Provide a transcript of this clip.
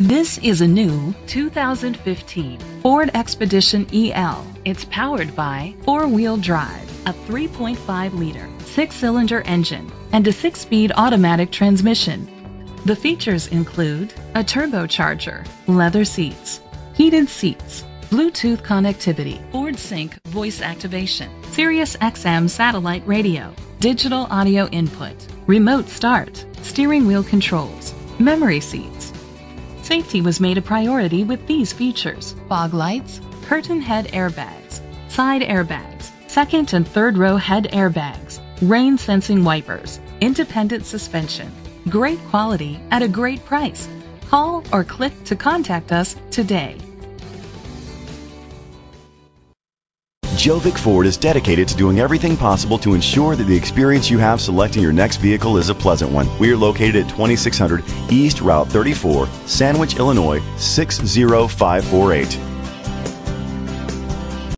This is a new 2015 Ford Expedition EL. It's powered by four-wheel drive, a 3.5-liter, six-cylinder engine, and a six-speed automatic transmission. The features include a turbocharger, leather seats, heated seats, Bluetooth connectivity, Ford Sync voice activation, Sirius XM satellite radio, digital audio input, remote start, steering wheel controls, memory seats. Safety was made a priority with these features: fog lights, curtain head airbags, side airbags, second and third row head airbags, rain sensing wipers, independent suspension. Great quality at a great price. Call or click to contact us today. Jovic Ford is dedicated to doing everything possible to ensure that the experience you have selecting your next vehicle is a pleasant one. We are located at 2600 East Route 34, Sandwich, Illinois 60548.